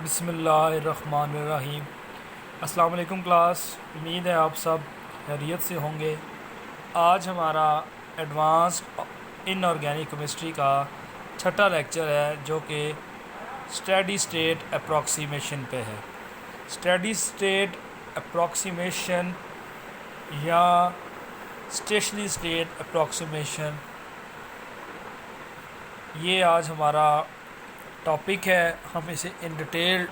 बिस्मिल्लाहिर्रहमानिर्रहीम। अस्सलाम वालेकुम क्लास। उम्मीद है आप सब खैरियत से होंगे। आज हमारा एडवांस्ड इनऑर्गेनिक केमिस्ट्री का छठा लेक्चर है जो कि स्टेडी स्टेट अप्रॉक्सीमेशन पे है। स्टेडी स्टेट अप्रॉक्सीमेशन या स्टेशनरी स्टेट अप्रॉक्सीमेशन, ये आज हमारा टॉपिक है। हम इसे इन डिटेल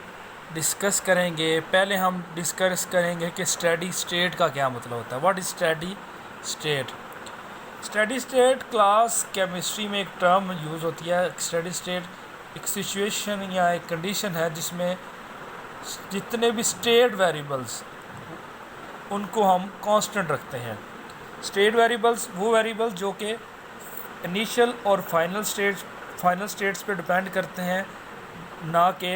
डिस्कस करेंगे। पहले हम डिस्कस करेंगे कि स्टेडी स्टेट का क्या मतलब होता है। What is steady state? Steady state class chemistry में एक टर्म यूज़ होती है। स्टेडी स्टेट एक सिचुएशन या एक कंडीशन है जिसमें जितने भी स्टेट वेरिएबल्स उनको हम कांस्टेंट रखते हैं। स्टेट वेरिएबल्स वो वेरिएबल्स जो कि इनिशियल और फाइनल स्टेट्स पे डिपेंड करते हैं, ना कि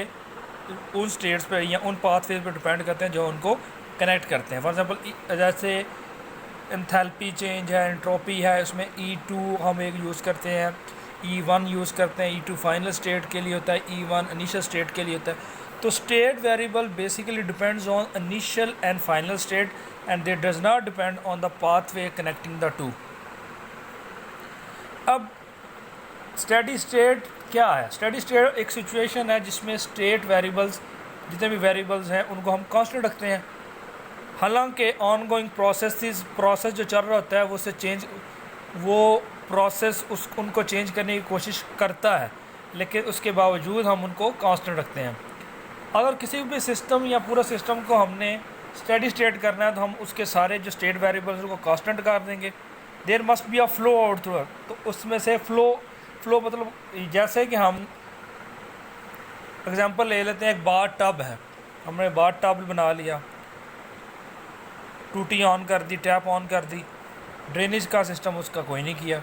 उन स्टेट्स पे या उन पाथवेज पे डिपेंड करते हैं जो उनको कनेक्ट करते हैं। फॉर एग्जांपल जैसे एंथैल्पी चेंज है, एंट्रोपी है, उसमें E2 हम एक यूज़ करते हैं, E1 यूज़ करते हैं। E2 फाइनल स्टेट के लिए होता है, E1 इनिशियल स्टेट के लिए होता है। तो state variable basically depends on initial and final state and they does not depend on the pathway connecting the two. अब स्टेडी स्टेट क्या है? स्टेडी स्टेट एक सिचुएशन है जिसमें स्टेट वेरिएबल्स, जितने भी वेरिएबल्स हैं उनको हम कांस्टेंट रखते हैं। हालांकि ऑनगोइंग प्रोसेस जो चल रहा होता है वो प्रोसेस उनको चेंज करने की कोशिश करता है, लेकिन उसके बावजूद हम उनको कांस्टेंट रखते हैं। अगर किसी भी सिस्टम या पूरा सिस्टम को हमने स्टेडी स्टेट करना है तो हम उसके सारे जो स्टेट वेरिएबल्स को कांस्टेंट कर देंगे। There must be a flow out through, तो उसमें से फ्लो मतलब जैसे कि हम एग्जांपल ले लेते हैं, एक बाथ टब है, हमने बाथ टब बना लिया, टूटी ऑन कर दी, टैप ऑन कर दी, ड्रेनेज का सिस्टम उसका कोई नहीं किया,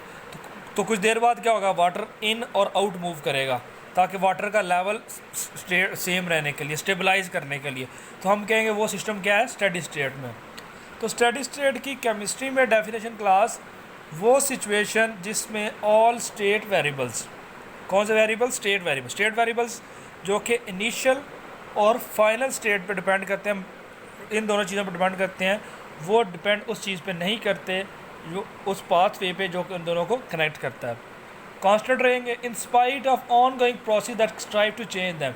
तो कुछ देर बाद क्या होगा, वाटर इन और आउट मूव करेगा ताकि वाटर का लेवल सेम रहने के लिए, स्टेबलाइज करने के लिए। तो हम कहेंगे वो सिस्टम क्या है, स्टेडी स्टेट में। तो स्टेडी स्टेट की केमिस्ट्री में डेफिनेशन क्लास वो सिचुएशन जिसमें ऑल स्टेट वेरिएबल्स, कौन से वेरिएबल्स, स्टेट वेरिएबल्स जो कि इनिशियल और फाइनल स्टेट पे डिपेंड करते हैं, इन दोनों चीज़ों पे डिपेंड करते हैं, वो डिपेंड उस चीज़ पे नहीं करते जो उस पाथ वे पे जो कि उन दोनों को कनेक्ट करता है, कांस्टेंट रहेंगे in spite of on going process that strive to change them.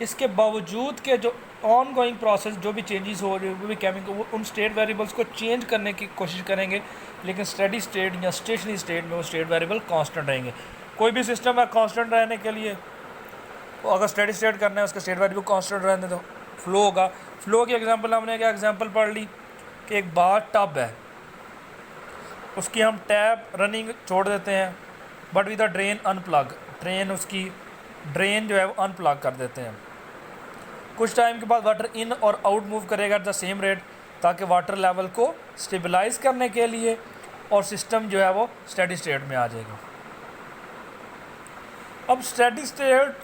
इसके बावजूद के जो ऑन गोइंग प्रोसेस जो भी चेंजेस हो रही है वो भी केमिकल उन स्टेट वेरिएबल्स को चेंज करने की कोशिश करेंगे, लेकिन स्टेडी स्टेट या स्टेशनरी स्टेट में वो स्टेट वेरिएबल कांस्टेंट रहेंगे। कोई भी सिस्टम है कांस्टेंट रहने के लिए, तो अगर स्टेडी स्टेट करना है उसका स्टेट वेरिएबल कांस्टेंट रहने तो फ्लो होगा। फ्लो की एग्जांपल हमने क्या एग्जांपल पढ़ ली कि एक बाथ टब है, उसकी हम टैप रनिंग छोड़ देते हैं but with the drain unplug, उसकी ड्रेन जो है वो अनप्लग कर देते हैं। कुछ टाइम के बाद वाटर इन और आउट मूव करेगा एट द सेम रेट ताकि वाटर लेवल को स्टेबलाइज करने के लिए, और सिस्टम जो है वो स्टेडी स्टेट में आ जाएगा। अब स्टेडी स्टेट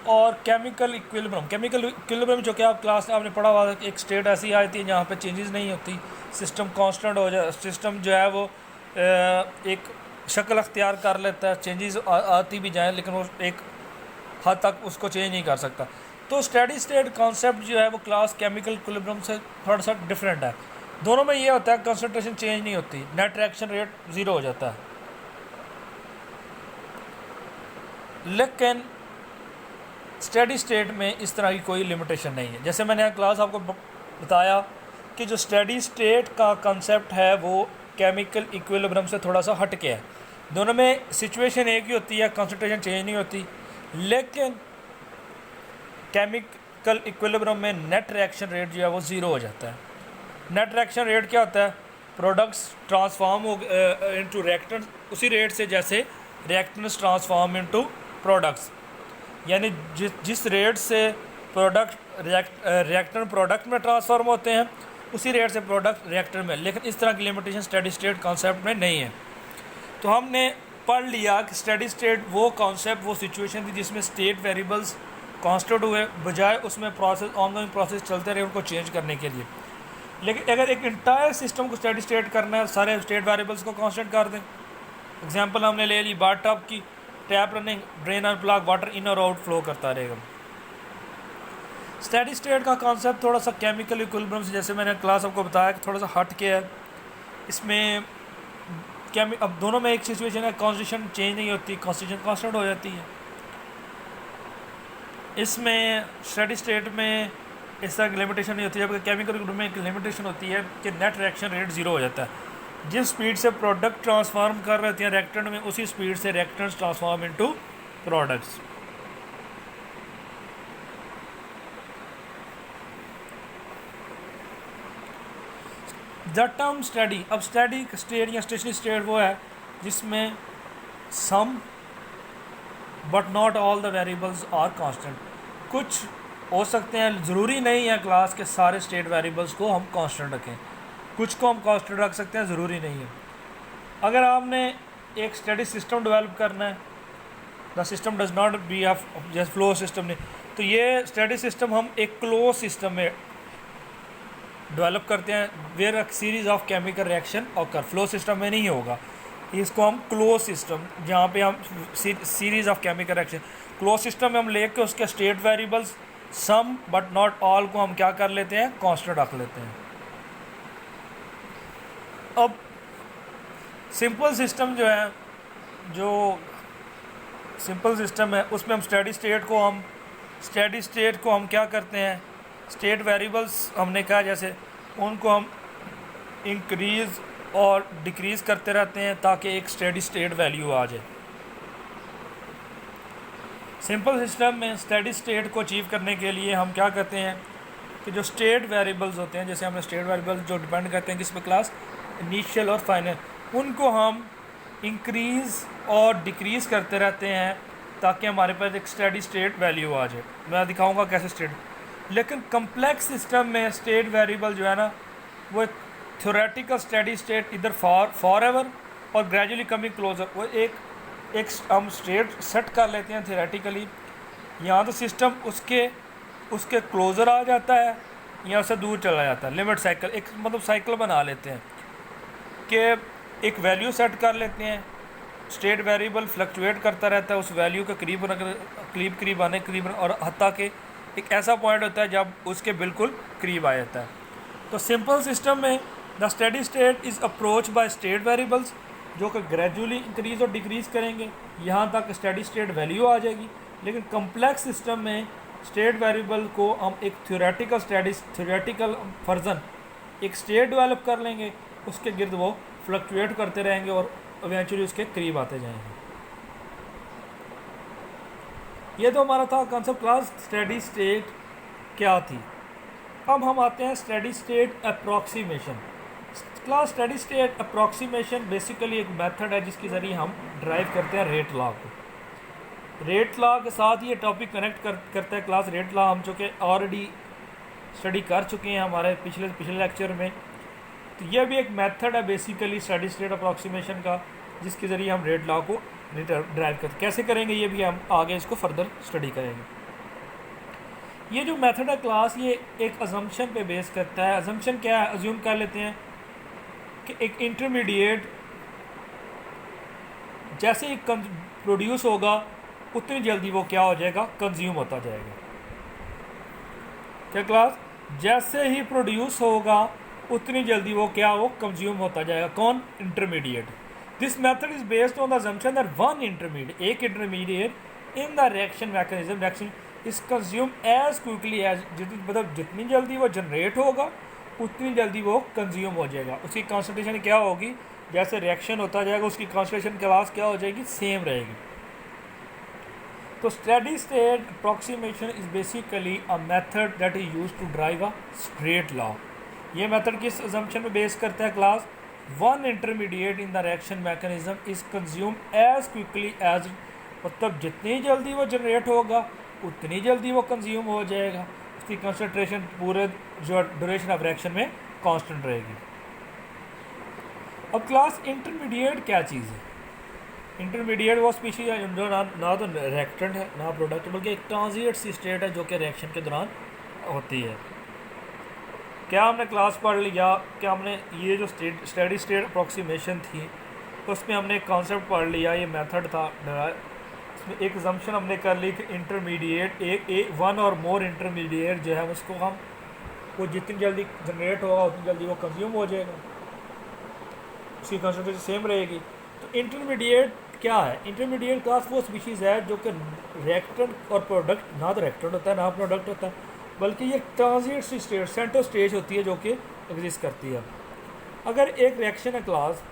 और केमिकल इक्विलिब्रियम जो कि आप क्लास में आपने पढ़ा हुआ, एक स्टेट ऐसी आती है जहाँ पे चेंजेस नहीं होती, सिस्टम कांस्टेंट हो जाए, सिस्टम जो है वो एक शक्ल अख्तियार कर लेता है, चेंजेस आती भी जाएँ लेकिन वो एक हद तक उसको चेंज नहीं कर सकता। तो स्टेडी स्टेट कॉन्सेप्ट जो है वो क्लास केमिकल इक्विलिब्रियम से थोड़ा सा डिफरेंट है। दोनों में ये होता है कंसंट्रेशन चेंज नहीं होती, नेट रिएक्शन रेट ज़ीरो हो जाता है। लेकिन स्टेडी स्टेट में इस तरह की कोई लिमिटेशन नहीं है। जैसे मैंने क्लास आपको बताया कि जो स्टेडी स्टेट का कंसेप्ट है वो केमिकल इक्विलिब्रियम से थोड़ा सा हट के है। दोनों में सिचुएशन एक ही होती है, कंसंट्रेशन चेंज नहीं होती, लेकिन केमिकल इक्विलिब्रियम में नेट रिएक्शन रेट जो है वो ज़ीरो हो जाता है। नेट रिएक्शन रेट क्या होता है, प्रोडक्ट्स ट्रांसफॉर्म हो इनटू रिएक्टेंट्स उसी रेट से जैसे रिएक्टेंट्स ट्रांसफॉर्म इनटू प्रोडक्ट्स, यानी जिस रेट से रिएक्टेंट प्रोडक्ट में ट्रांसफॉर्म होते हैं उसी रेट से प्रोडक्ट रिएक्टर में। लेकिन इस तरह की लिमिटेशन स्टेडी स्टेट कॉन्सेप्ट में नहीं है। तो हमने पढ़ लिया कि स्टेडी स्टेट वो कॉन्सेप्ट, वो सिचुएशन थी जिसमें स्टेट वेरिएबल्स कांस्टेंट हुए, बजाय उसमें प्रोसेस ऑनगोइंग प्रोसेस चलते रहे उनको चेंज करने के लिए। लेकिन अगर एक इंटायर सिस्टम को स्टेडी स्टेट करना है, सारे स्टेट वेरिएबल्स को कांस्टेंट कर दें। एग्जांपल हमने ले ली बाथ टब की, tap running, drain unplug, water in और आउट फ्लो करता रहेगा। स्टेडी स्टेट का कॉन्सेप्ट थोड़ा सा केमिकल इक्विलिब्रियम से, जैसे मैंने क्लास आपको बताया कि थोड़ा सा हट के है। इसमें अब दोनों में एक सिचुएशन है, कॉन्स्टिट्यूशन चेंज नहीं होती, कॉन्स्टिट्यूशन कांस्टेंट हो जाती है। इसमें स्टेडी स्टेट में इस तरह की लिमिटेशन नहीं होती, जबकि केमिकल इक्विलिब्रियम में एक लिमिटेशन होती है कि नेट रिएक्शन रेट ज़ीरो हो जाता है। जिस स्पीड से प्रोडक्ट ट्रांसफॉर्म कर रहे होते हैं रिएक्टेंट में, उसी स्पीड से reactants transform into products. The term steady, अब स्टेडी स्टेट या स्टेशनरी स्टेट वो है जिसमें some but not all the variables are constant. कुछ हो सकते हैं, ज़रूरी नहीं है क्लास के सारे स्टेट वेरिएबल्स को हम कांस्टेंट रखें, कुछ को हम कांस्टेंट रख सकते हैं, ज़रूरी नहीं है। अगर आपने एक स्टेडी सिस्टम डेवलप करना है, the system does not be of जैसे फ्लो सिस्टम ने, तो ये स्टेडी सिस्टम हम एक क्लोज सिस्टम में डेवलप करते हैं where a series of chemical reaction occur. Flow system में नहीं होगा, इसको हम क्लोज सिस्टम, जहाँ पे हम series of chemical reaction, close system में हम लेके उसके state variables some but not all को हम क्या कर लेते हैं, कांस्टेंट रख लेते हैं। अब सिंपल सिस्टम जो है, जो सिंपल सिस्टम है उसमें हम स्टेडी स्टेट को हम क्या करते हैं, स्टेट वेरिएबल्स हमने कहा जैसे उनको हम इंक्रीज़ और डिक्रीज़ करते रहते हैं ताकि एक स्टेडी स्टेट वैल्यू आ जाए। सिंपल सिस्टम में स्टेडी स्टेट को अचीव करने के लिए हम क्या करते हैं कि जो स्टेट वेरिएबल्स होते हैं, जैसे हमने स्टेट वेरिएबल्स जो डिपेंड करते हैं किस पे, क्लास इनिशियल और फाइनल, उनको हम इंक्रीज़ और डिक्रीज़ करते रहते हैं ताकि हमारे पास एक स्टेडी स्टेट वैल्यू आ जाए। मैं दिखाऊंगा कैसे स्टेट। लेकिन कम्प्लेक्स सिस्टम में स्टेट वेरिएबल जो है ना, वो एक थ्योरेटिकल स्टेडी स्टेट इधर फॉर एवर और ग्रेजुअली कमिंग क्लोजर, वो एक हम स्टेट सेट कर लेते हैं थ्योरेटिकली, यहाँ तो सिस्टम उसके क्लोज़र आ जाता है, यहाँ से दूर चला जाता है। लिमिट साइकिल, एक मतलब साइकिल बना लेते हैं कि एक वैल्यू सेट कर लेते हैं, स्टेट वेरिएबल फ्लक्चुएट करता रहता है उस वैल्यू के करीब आने और हत्ता के एक ऐसा पॉइंट होता है जब उसके बिल्कुल करीब आ जाता है। तो सिंपल सिस्टम में the steady state is approach by state variables जो कि ग्रेजुअली इंक्रीज़ और डिक्रीज़ करेंगे, यहाँ तक स्टेडी स्टेट वैल्यू आ जाएगी। लेकिन कम्प्लेक्स सिस्टम में स्टेट वेरिएबल को हम एक थ्योरेटिकल वर्जन, एक स्टेट डेवलप कर लेंगे, उसके गिर्द वो फ्लक्चुएट करते रहेंगे और इवेंचुअली उसके करीब आते जाएंगे। ये तो हमारा था कॉन्सेप्ट क्लास स्टेडी स्टेट क्या थी। अब हम आते हैं steady state approximation. Class steady state approximation basically एक मेथड है जिसके ज़रिए हम ड्राइव करते हैं रेट लॉ को। रेट लॉ के साथ ये टॉपिक कनेक्ट करता है क्लास। रेट लॉ हम चूँकि ऑलरेडी स्टडी कर चुके हैं हमारे पिछले लेक्चर में, तो यह भी एक मेथड है बेसिकली स्टेडी स्टेट अप्रॉक्सीमेशन का, जिसके ज़रिए हम रेट लॉ को ड्राइव करते। कैसे करेंगे ये भी हम आगे इसको फर्दर स्टडी करेंगे। ये जो मेथड है क्लास, ये एक अजम्पशन पे बेस करता है। अजम्पशन क्या है, अज्यूम कर लेते हैं कि एक इंटरमीडिएट जैसे ही प्रोड्यूस होगा उतनी जल्दी वो क्या हो जाएगा, कंज्यूम होता जाएगा। क्या क्लास, जैसे ही प्रोड्यूस होगा उतनी जल्दी वो कंज्यूम होता जाएगा। कौन, intermediate. This method is based on the assumption that one intermediate, एक intermediate in the reaction mechanism, reaction is consume as quickly as, मतलब जितनी जल्दी वो जनरेट होगा उतनी जल्दी वो कंज्यूम हो जाएगा। उसकी कॉन्सेंट्रेशन क्या होगी, जैसे रिएक्शन होता जाएगा उसकी कॉन्सेंट्रेशन क्लास क्या हो जाएगी, सेम रहेगी। तो steady state approximation is basically a method that is used to drive a straight law. ये मेथड किस assumption में बेस करता है class, one intermediate in the reaction mechanism is consume as quickly as, मतलब जितनी जल्दी वो जनरेट होगा उतनी जल्दी वो कंज्यूम हो जाएगा। उसकी कंसंट्रेशन पूरे जो ड्यूरेशन ऑफ रिएक्शन में कांस्टेंट रहेगी। अब क्लास इंटरमीडिएट क्या चीज़ है, इंटरमीडिएट वो स्पीशीज है जो ना तो रिएक्टेंट है ना प्रोडक्ट, बल्कि एक ट्रांजिएंट सी स्टेट है जो कि रिएक्शन के दौरान होती है। क्या हमने क्लास पढ़ लिया, क्या हमने ये जो स्टेडी स्टेट अप्रॉक्सीमेशन थी उसमें हमने एक कॉन्सेप्ट पढ़ लिया, ये मेथड था इसमें एक जम्पशन हमने कर ली कि इंटरमीडिएट एक वन और मोर इंटरमीडिएट जो है उसको हम वो जितनी जल्दी जनरेट होगा उतनी जल्दी वो कंज्यूम हो जाएगा, उसकी कंसंट्रेशन सेम रहेगी। तो इंटरमीडिएट क्या है? इंटरमीडिएट क्लास वो स्पीशीज़ है जो कि रिएक्टेंट और प्रोडक्ट, ना तो रिएक्टेंट होता है ना प्रोडक्ट होता है, बल्कि ये ट्रांजिट स्टेट सेंटर स्टेज होती है जो कि एग्जिस्ट करती है। अगर एक रिएक्शन है क्लास,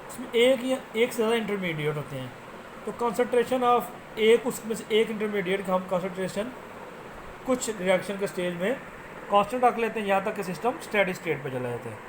उसमें एक या एक से ज़्यादा इंटरमीडिएट होते हैं, तो कंसंट्रेशन ऑफ एक, उसमें से एक इंटरमीडिएट का हम कंसंट्रेशन कुछ रिएक्शन के स्टेज में कांस्टेंट रख लेते हैं यहाँ तक कि सिस्टम स्टेडी स्टेट पे चला जाता है।